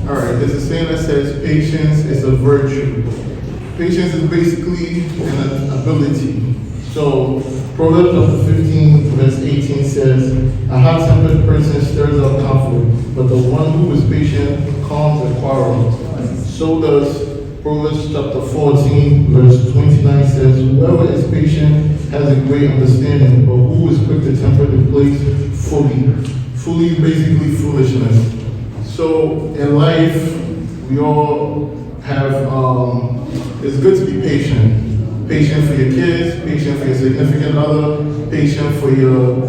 All right, there's a saying that says patience is a virtue. Patience is basically an ability. So Proverbs chapter 15, verse 18 says, a hot-tempered person stirs up conflict, but the one who is patient calms a quarrel. So does Proverbs chapter 14, verse 29 says, whoever is patient has a great understanding, but who is quick to temper the place fully. Fully is basically foolishness. So in life, we all have, it's good to be patient. Patient for your kids, patient for your significant other, patient for your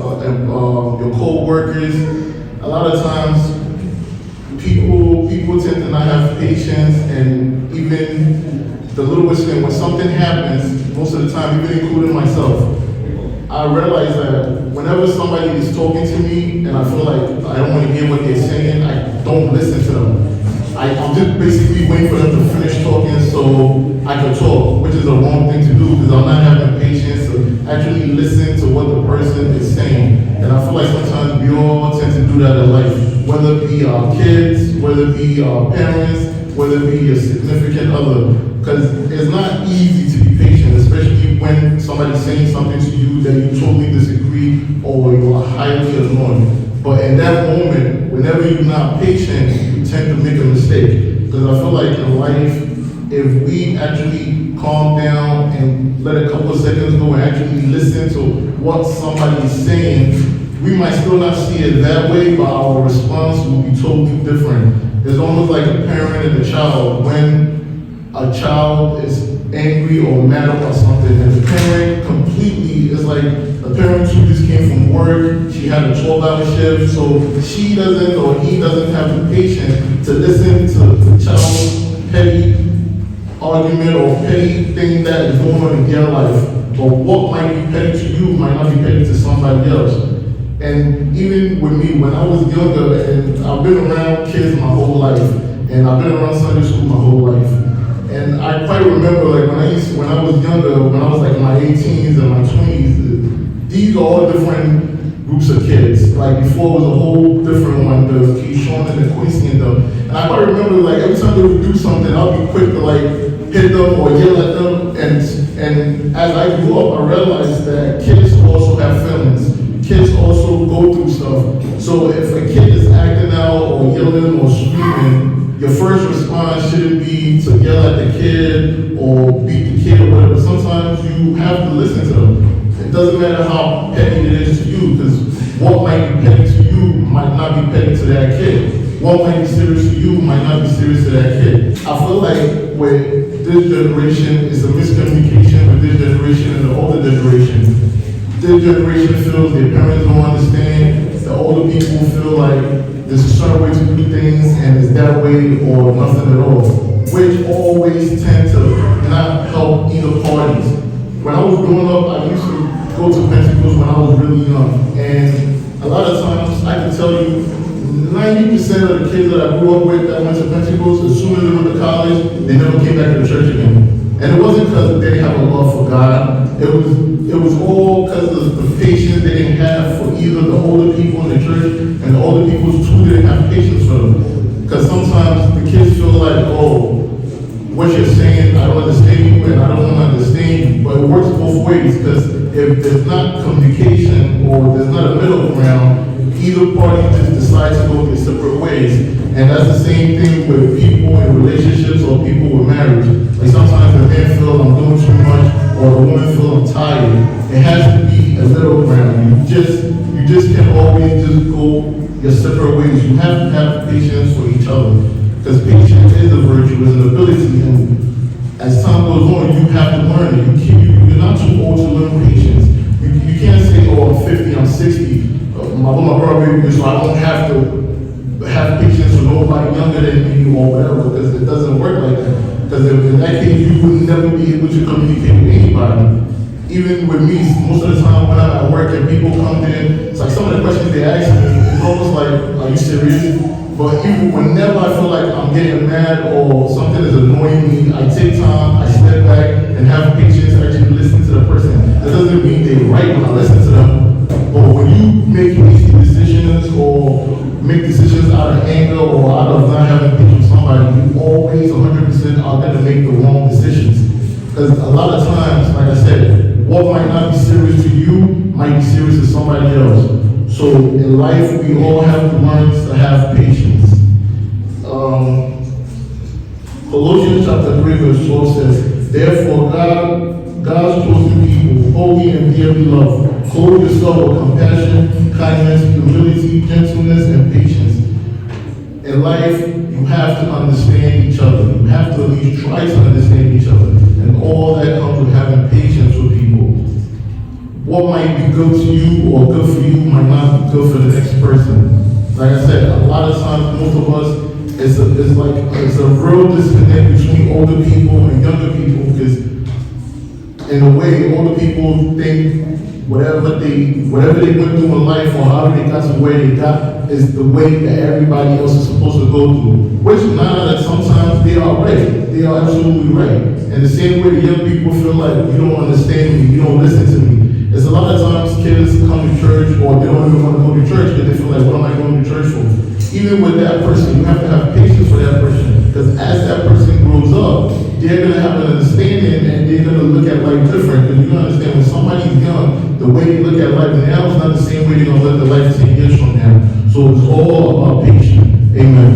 co-workers. A lot of times, people tend to not have patience, and even the littlest thing, when something happens, most of the time, even including myself, I realize that whenever somebody is talking to me and I feel like I don't want to hear what they're saying, I don't listen to them. I'm just basically waiting for them to finish talking so I can talk, which is a wrong thing to do because I'm not having patience to actually listen to what the person is saying. And I feel like sometimes we all tend to do that in life, whether it be our kids, whether it be our parents, whether it be a significant other. Because it's not easy to be patient, especially when somebody's saying something to you that you totally disagree or you are highly annoyed. But in that moment, whenever you're not patient, you tend to make a mistake. Because I feel like in life, if we actually calm down and let a couple of seconds go and actually listen to what somebody is saying, we might still not see it that way, but our response will be totally different. It's almost like a parent and a child. When a child is angry or mad about something, and the parent completely is like a parent who just came from work, she had a 12-hour shift, so she doesn't or he doesn't have the patience to listen to the child's petty argument or petty thing that is going on in their life. But what might be petty to you might not be petty to somebody else. And even with me, when I was younger, and I've been around kids my whole life, and I've been around Sunday school my whole life. And I quite remember, like, when I was younger, when I was like in my 18s and my 20s, these are all different groups of kids. Like, before it was a whole different one, the Keyshawn and the Quincy and them. And I quite remember, like, every time they would do something, I'll be quick to, like, hit them or yell at them. And as I grew up, I realized that kids also have feelings. Kids also go through stuff. So if a kid is acting out or yelling or screaming, your first response shouldn't be to yell at the kid or beat the kid or whatever. Sometimes you have to listen to them. It doesn't matter how petty it is to you, because what might be petty to you might not be petty to that kid. What might be serious to you might not be serious to that kid. I feel like with this generation, it's a miscommunication with this generation and the older generation. This generation feels their parents don't understand. The older people feel like there's a certain way to do things and it's that way or nothing at all, which always tend to not help either parties. When I was growing up, I used to go to Pentacles when I was really young, and a lot of times I can tell you 90% of the kids that I grew up with that went to Pentacles, as soon as they went to college, they never came back to the church again. And it wasn't because they didn't have a love for God. It was all because of the patience they didn't have for either the older people in the church and the older people too didn't have patience for them. Because sometimes the kids feel like, oh, what you're saying, I don't understand you and I don't want to understand you. But it works both ways, because if there's not communication or there's not a middle ground, either party just decides to go their separate ways. And that's the same thing with people in relationships or people with marriage. Like sometimes the man feels I'm doing too much or the woman feels I'm tired. It has to be a middle ground. You just can't always just go your separate ways. You have to have patience for each other. Because patience is a virtue, is an ability. And as time goes on, you have to learn it. You're not too old to learn patience. You can't say, oh, I'm 50, I'm 60. My brother, so I don't have to have patience with nobody younger than me or whatever, because it doesn't work like that. Because in that case, you would never be able to communicate with anybody. Even with me, most of the time when I'm at work and people come in, it's like some of the questions they ask me, it's almost like, are you serious? But even whenever I feel like I'm getting mad or something is annoying me, I take time, I step back and have patience to actually listen to the person. That doesn't mean they're right when I listen to them. But when you make hasty decisions or make decisions out of anger or out of not having patience with in life, we all have to learn to have patience. Colossians chapter 3 verse 12 says, therefore God's chosen people, holy and dearly loved, clothe yourself with compassion, kindness, humility, gentleness, and patience. In life, you have to understand each other. You have to at least try to understand each other. And all that comes with having patience with people. What might be good to you or good for you might not be good for the next person. Like I said, a lot of times, most of us, it's a real disconnect between older people and younger people, because in a way, older people think whatever they went through in life or how they got to where they got is the way that everybody else is supposed to go through. Which now that sometimes they are right. They are absolutely right. And the same way the young people feel like you don't understand me, you don't listen to me. There's a lot of times kids come to church or they don't even want to go to church because they feel like, what am I going to church for? Even with that person, you have to have patience for that person. Because as that person grows up, they're going to have an understanding and they're going to look at life different. Because you're going to understand when somebody's young, the way they look at life now is not the same way they're going to look at life 10 years from now. So it's all about patience. Amen.